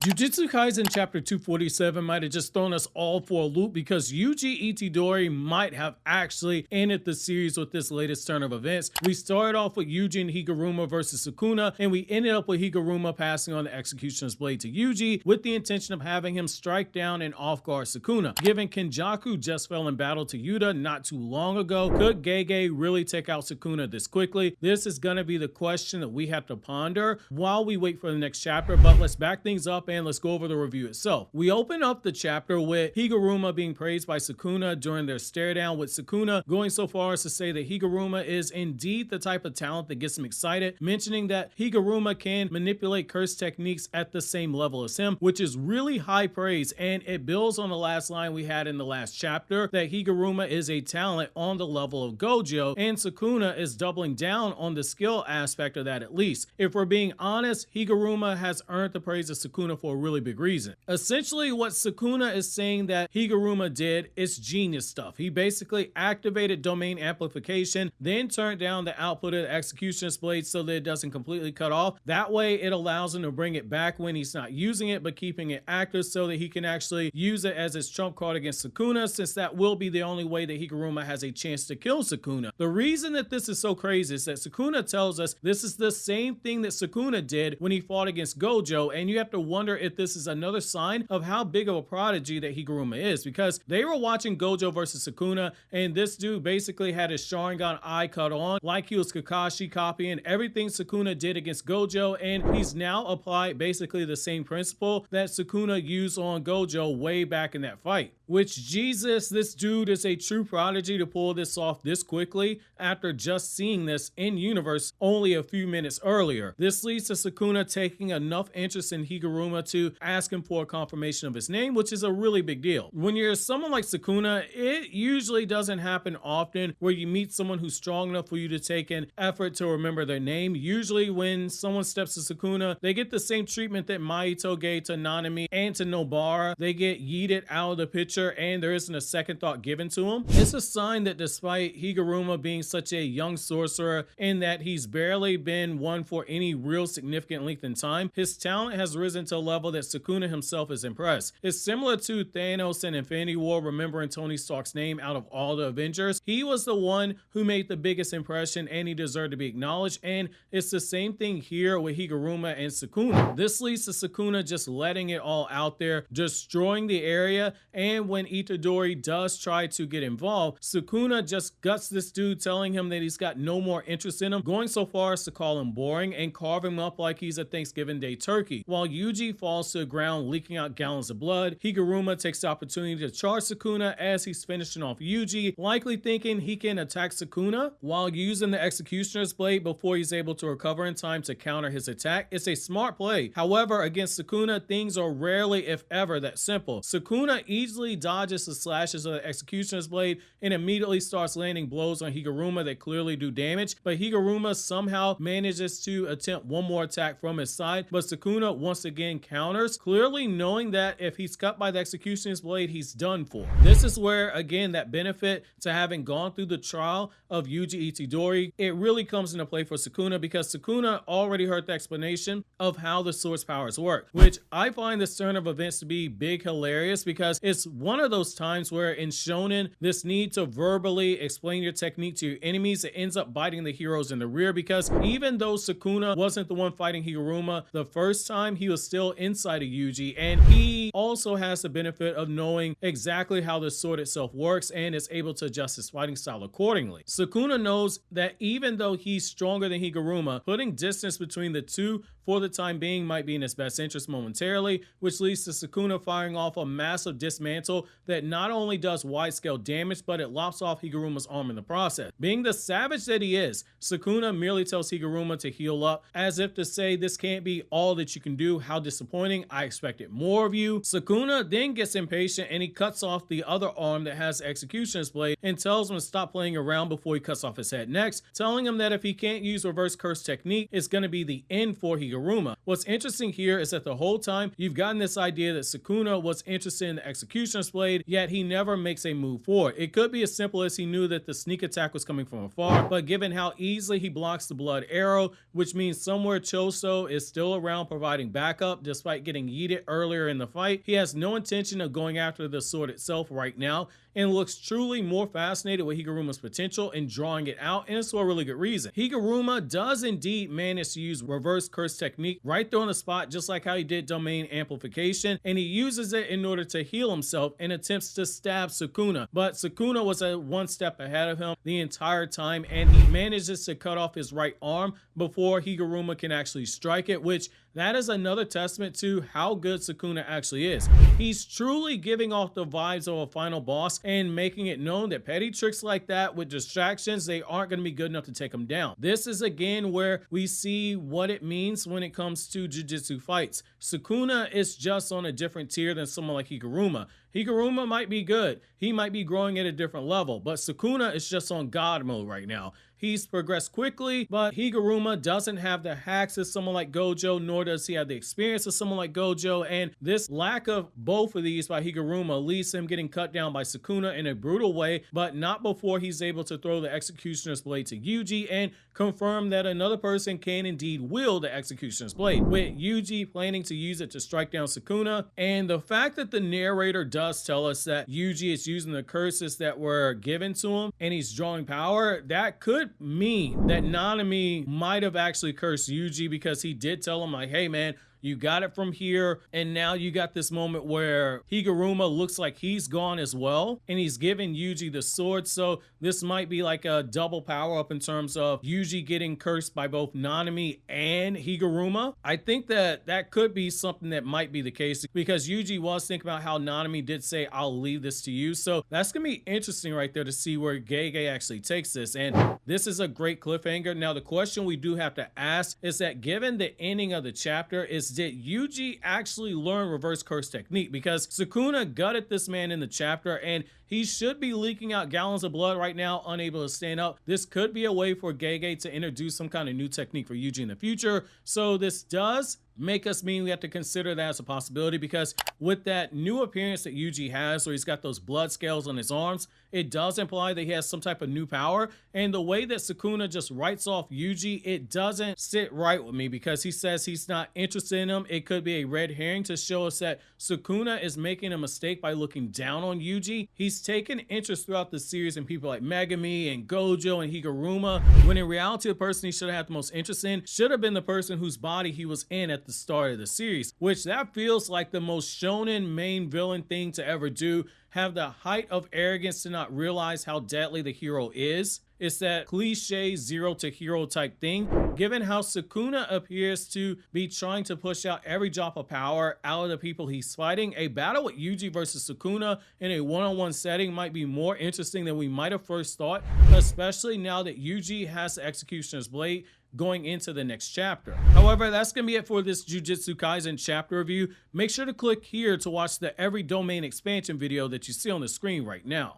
Jujutsu Kaisen chapter 247 might have just thrown us all for a loop because Yuji Itadori might have actually ended the series with this latest turn of events. We started off with Yuji and Higaruma versus Sukuna, and we ended up with Higuruma passing on the Executioner's Blade to Yuji with the intention of having him strike down and off-guard Sukuna. Given Kenjaku just fell in battle to Yuta not too long ago, could Gege really take out Sukuna this quickly? This is going to be the question that we have to ponder while we wait for the next chapter, but let's back things up and let's go over the review itself. We open up the chapter with Higuruma being praised by Sukuna during their stare down, with Sukuna going so far as to say that Higuruma is indeed the type of talent that gets him excited, mentioning that Higuruma can manipulate curse techniques at the same level as him, which is really high praise, and it builds on the last line we had in the last chapter that Higuruma is a talent on the level of gojo, and Sukuna is doubling down on the skill aspect of that at least. If we're being honest, Higuruma has earned the praise of Sukuna for a really big reason. Essentially, what Sukuna is saying that Higuruma did is genius stuff. He basically activated domain amplification, then turned down the output of the Executioner's Blade so that it doesn't completely cut off. That way, it allows him to bring it back when he's not using it, but keeping it active so that he can actually use it as his trump card against Sukuna, since that will be the only way that Higuruma has a chance to kill Sukuna. The reason that this is so crazy is that Sukuna tells us this is the same thing that Sukuna did when he fought against Gojo, and you have to wonder if this is another sign of how big of a prodigy that Higuruma is, because they were watching Gojo versus Sukuna, and this dude basically had his Sharingan eye cut on like he was Kakashi, copying everything Sukuna did against Gojo, and he's now applied basically the same principle that Sukuna used on Gojo way back in that fight. Which, Jesus, this dude is a true prodigy to pull this off this quickly after just seeing this in universe only a few minutes earlier. This leads to Sukuna taking enough interest in Higuruma to ask him for a confirmation of his name, which is a really big deal. When you're someone like Sukuna, it usually doesn't happen often where you meet someone who's strong enough for you to take an effort to remember their name. Usually when someone steps to Sukuna, they get the same treatment that Mahito gave to Nanami and to Nobara. They get yeeted out of the picture and there isn't a second thought given to him. It's a sign that despite Higuruma being such a young sorcerer in that he's barely been one for any real significant length in time, his talent has risen to a level that Sukuna himself is impressed. It's similar to Thanos in Infinity War remembering Tony Stark's name out of all the Avengers. He was the one who made the biggest impression and he deserved to be acknowledged, and it's the same thing here with Higuruma and Sukuna. This leads to Sukuna just letting it all out there, destroying the area, and when Itadori does try to get involved, Sukuna just guts this dude, telling him that he's got no more interest in him, going so far as to call him boring and carve him up like he's a Thanksgiving Day turkey. While Yuji falls to the ground leaking out gallons of blood, Higuruma takes the opportunity to charge Sukuna as he's finishing off Yuji, likely thinking he can attack Sukuna while using the Executioner's Blade before he's able to recover in time to counter his attack. It's a smart play. However, against Sukuna, things are rarely, if ever, that simple. Sukuna easily dodges the slashes of the Executioner's Blade and immediately starts landing blows on Higuruma that clearly do damage, but Higuruma somehow manages to attempt one more attack from his side, but Sukuna once again counters, clearly knowing that if he's cut by the Executioner's Blade, he's done for. This is where, again, that benefit to having gone through the trial of Yuji Itadori, it really comes into play for Sukuna, because Sukuna already heard the explanation of how the sword's powers work, which I find this turn of events to be big hilarious, because it's one of those times where in shonen, this need to verbally explain your technique to your enemies, it ends up biting the heroes in the rear, because even though Sukuna wasn't the one fighting Higuruma the first time, he was still inside of Yuji, and he also has the benefit of knowing exactly how the sword itself works and is able to adjust his fighting style accordingly. Sukuna knows that even though he's stronger than Higuruma, putting distance between the two for the time being might be in his best interest momentarily, which leads to Sukuna firing off a massive dismantle that not only does wide-scale damage, but it lops off Higuruma's arm in the process. Being the savage that he is, Sukuna merely tells Higuruma to heal up, as if to say, this can't be all that you can do, how disappointing, I expected more of you. Sukuna then gets impatient and he cuts off the other arm that has the Executioner's Blade and tells him to stop playing around before he cuts off his head next, telling him that if he can't use reverse curse technique, it's going to be the end for Higuruma. Higuruma. What's interesting here is that the whole time you've gotten this idea that Sukuna was interested in the executioner's blade, yet he never makes a move forward. It could be as simple as he knew that the sneak attack was coming from afar, but given how easily he blocks the blood arrow, which means somewhere Choso is still around providing backup despite getting yeeted earlier in the fight, he has no intention of going after the sword itself right now and looks truly more fascinated with Higuruma's potential in drawing it out, and it's for a really good reason. Higuruma does indeed manage to use reverse curse technique right there on the spot, just like how he did domain amplification, and he uses it in order to heal himself and attempts to stab Sukuna, but Sukuna was one step ahead of him the entire time, and he manages to cut off his right arm before Higuruma can actually strike it, which that is another testament to how good Sukuna actually is. He's truly giving off the vibes of a final boss and making it known that petty tricks like that with distractions, they aren't going to be good enough to take him down. This is again where we see what it means when it comes to jujutsu fights. Sukuna is just on a different tier than someone like Higuruma. Higuruma might be good. He might be growing at a different level, but Sukuna is just on God mode right now. He's progressed quickly, but Higuruma doesn't have the hacks of someone like Gojo, nor does he have the experience of someone like Gojo, and this lack of both of these by Higuruma leads him getting cut down by Sukuna in a brutal way, but not before he's able to throw the executioner's blade to Yuji and confirm that another person can indeed wield the executioner's blade, with Yuji planning to use it to strike down Sukuna. And the fact that the narrator does tell us that Yuji is using the curses that were given to him and he's drawing power, that could mean that Nanami might have actually cursed Yuji, because he did tell him like, hey man, you got it from here, and now you got this moment where Higuruma looks like he's gone as well, and he's giving Yuji the sword. So this might be like a double power up in terms of Yuji getting cursed by both Nanami and Higuruma. I think that that could be something that might be the case, because Yuji was thinking about how Nanami did say, I'll leave this to you. So that's gonna be interesting right there to see where Gege actually takes this, and this is a great cliffhanger. Now the question we do have to ask is that, given the ending of the chapter, did Yuji actually learn reverse curse technique? Because Sukuna gutted this man in the chapter, and he should be leaking out gallons of blood right now, unable to stand up. This could be a way for Gege to introduce some kind of new technique for Yuji in the future. So this does make us mean we have to consider that as a possibility, because with that new appearance that Yuji has, where he's got those blood scales on his arms, it does imply that he has some type of new power. And the way that Sukuna just writes off Yuji, it doesn't sit right with me, because he says he's not interested in him. It could be a red herring to show us that Sukuna is making a mistake by looking down on Yuji. He's taken interest throughout the series in people like Megami and Gojo and Higuruma, when in reality the person he should have had the most interest in should have been the person whose body he was in at the start of the series, which that feels like the most shonen main villain thing to ever do. Have the height of arrogance to not realize how deadly the hero is. It's that cliche zero to hero type thing. Given how Sukuna appears to be trying to push out every drop of power out of the people he's fighting, a battle with Yuji versus Sukuna in a one-on-one setting might be more interesting than we might have first thought, especially now that Yuji has the Executioner's Blade going into the next chapter. However, that's gonna be it for this Jujutsu Kaisen chapter review. Make sure to click here to watch the Every Domain expansion video that you see on the screen right now.